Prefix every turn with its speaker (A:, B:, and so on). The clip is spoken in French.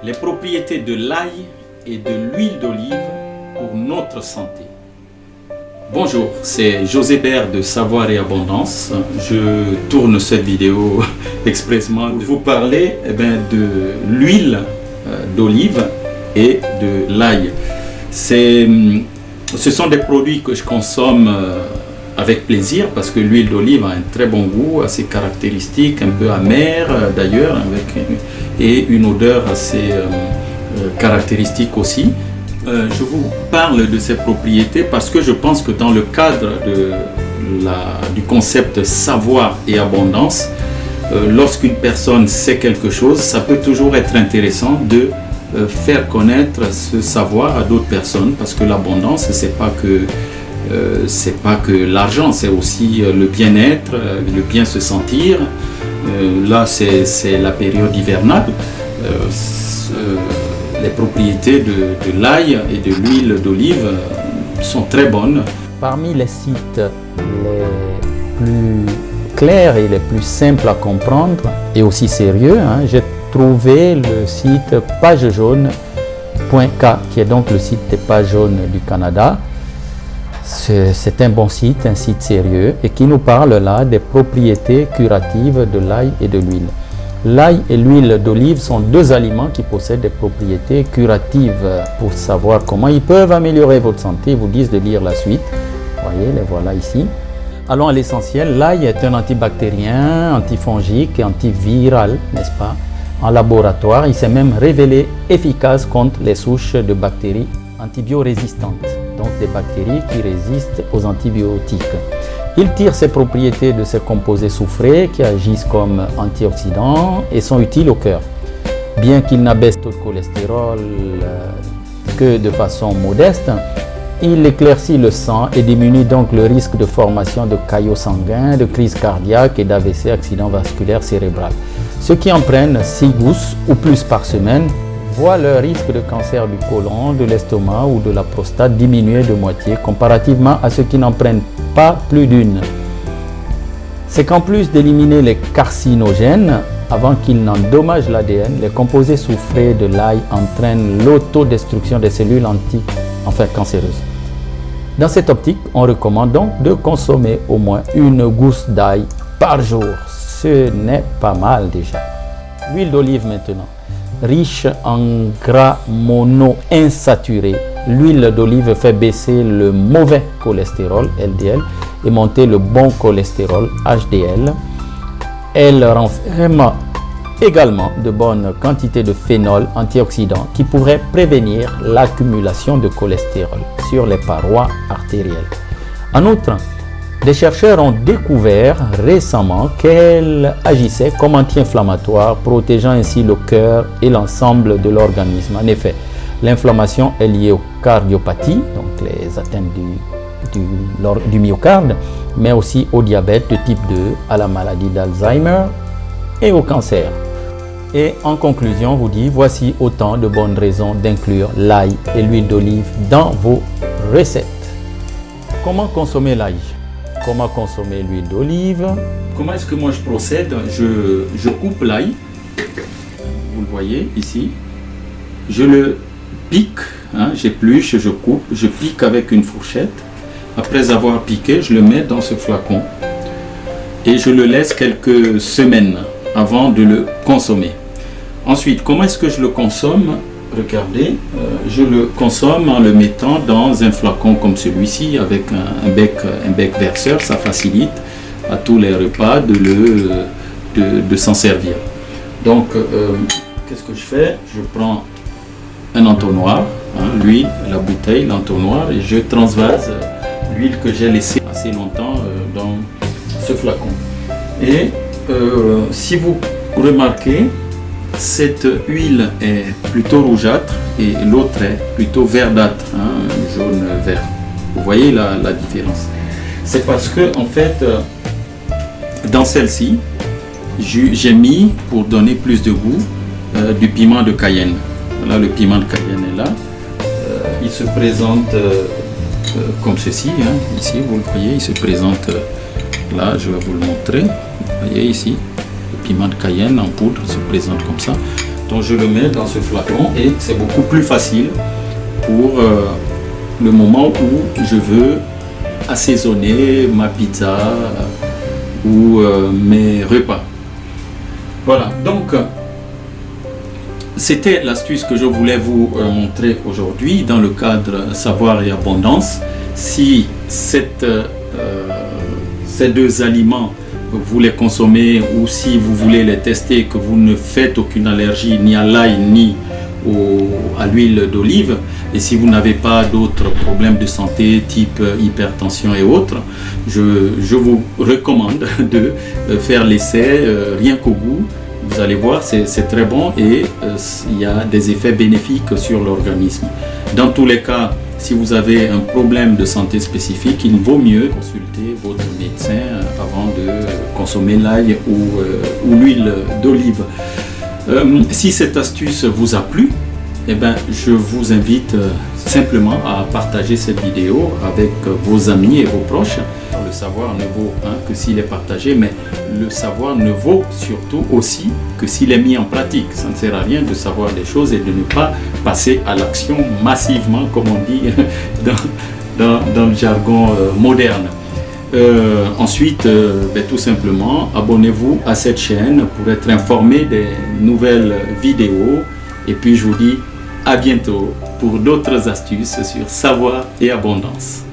A: les propriétés de l'ail et de l'huile d'olive pour notre santé. Bonjour, c'est José Bert de Savoir et Abondance. Je tourne cette vidéo expressément pour vous parler de l'huile d'olive et de l'ail. Ce sont des produits que je consomme avec plaisir parce que l'huile d'olive a un très bon goût, assez caractéristique, un peu amer d'ailleurs, et une odeur assez caractéristique aussi. Je vous parle de ces propriétés parce que je pense que dans le cadre du concept savoir et abondance, lorsqu'une personne sait quelque chose, ça peut toujours être intéressant de faire connaître ce savoir à d'autres personnes, parce que l'abondance, c'est pas que l'argent, c'est aussi le bien-être, le bien se sentir. Là, c'est la période hivernale. Les propriétés de l'ail et de l'huile d'olive sont très bonnes.
B: Parmi les sites les plus clairs et les plus simples à comprendre et aussi sérieux, j'ai trouvé le site pagejaune.ca, qui est donc le site des pages jaunes du Canada. C'est un bon site, un site sérieux, et qui nous parle là des propriétés curatives de l'ail et de l'huile. L'ail et l'huile d'olive sont deux aliments qui possèdent des propriétés curatives. Pour savoir comment ils peuvent améliorer votre santé, ils vous disent de lire la suite. Vous voyez, les voilà ici. Allons à l'essentiel. L'ail est un antibactérien, antifongique et antiviral, n'est-ce pas? En laboratoire, il s'est même révélé efficace contre les souches de bactéries antibiorésistantes, donc des bactéries qui résistent aux antibiotiques. Il tire ses propriétés de ces composés soufrés qui agissent comme antioxydants et sont utiles au cœur. Bien qu'il n'abaisse le taux de cholestérol que de façon modeste, il éclaircit le sang et diminue donc le risque de formation de caillots sanguins, de crise cardiaque et d'AVC, accident vasculaire cérébral. Ceux qui en prennent 6 gousses ou plus par semaine voient leur risque de cancer du côlon, de l'estomac ou de la prostate diminuer de moitié comparativement à ceux qui n'en prennent pas plus d'une. C'est qu'en plus d'éliminer les carcinogènes, avant qu'ils n'endommagent l'ADN, les composés soufrés de l'ail entraînent l'autodestruction des cellules cancéreuses. Dans cette optique, on recommande donc de consommer au moins une gousse d'ail par jour. Ce n'est pas mal déjà. L'huile d'olive maintenant. Riche en gras monoinsaturés, l'huile d'olive fait baisser le mauvais cholestérol LDL et monter le bon cholestérol HDL. Elle renferme également de bonnes quantités de phénol antioxydant qui pourraient prévenir l'accumulation de cholestérol sur les parois artérielles. En outre, des chercheurs ont découvert récemment qu'elle agissait comme anti-inflammatoire, protégeant ainsi le cœur et l'ensemble de l'organisme. En effet, l'inflammation est liée aux cardiopathies, donc les atteintes du myocarde, mais aussi au diabète de type 2, à la maladie d'Alzheimer et au cancer. Et en conclusion, vous dit, voici autant de bonnes raisons d'inclure l'ail et l'huile d'olive dans vos recettes. Comment consommer l'ail? Comment consommer l'huile d'olive?
A: Comment est-ce que moi je procède? Je coupe l'ail, vous le voyez ici, je le pique, j'épluche, je coupe, je pique avec une fourchette. Après avoir piqué, je le mets dans ce flacon et je le laisse quelques semaines avant de le consommer. Ensuite, comment est-ce que je le consomme? Regardez, je le consomme en le mettant dans un flacon comme celui-ci avec un bec verseur. Ça facilite à tous les repas de s'en servir. Donc, qu'est-ce que je fais? Je prends un entonnoir, l'huile, la bouteille, l'entonnoir, et je transvase l'huile que j'ai laissée assez longtemps dans ce flacon. Et si vous remarquez, cette huile est plutôt rougeâtre et l'autre est plutôt verdâtre, jaune-vert. Vous voyez la différence? C'est parce que, en fait, dans celle-ci, j'ai mis, pour donner plus de goût, du piment de Cayenne. Voilà, le piment de Cayenne est là. Il se présente comme ceci. Ici, vous le voyez, il se présente là, je vais vous le montrer. Vous voyez ici, le piment de Cayenne en poudre se présente comme ça. Donc je le mets dans ce flacon et c'est beaucoup plus facile pour le moment où je veux assaisonner ma pizza ou mes repas. Voilà, donc c'était l'astuce que je voulais vous montrer aujourd'hui dans le cadre savoir et abondance. Si ces deux aliments vous les consommez ou si vous voulez les tester, que vous ne faites aucune allergie ni à l'ail ni à l'huile d'olive, et si vous n'avez pas d'autres problèmes de santé type hypertension et autres, je vous recommande de faire l'essai rien qu'au goût. Vous allez voir, c'est très bon et il y a des effets bénéfiques sur l'organisme. Dans tous les cas, si vous avez un problème de santé spécifique, il vaut mieux consulter votre médecin avant de consommer l'ail ou l'huile d'olive. Si cette astuce vous a plu, eh ben, je vous invite simplement à partager cette vidéo avec vos amis et vos proches. Le savoir ne vaut que s'il est partagé, mais le savoir ne vaut surtout aussi que s'il est mis en pratique. Ça ne sert à rien de savoir des choses et de ne pas passer à l'action massivement, comme on dit dans le jargon moderne. Ensuite, tout simplement, abonnez-vous à cette chaîne pour être informé des nouvelles vidéos. Et puis je vous dis à bientôt pour d'autres astuces sur savoir et abondance.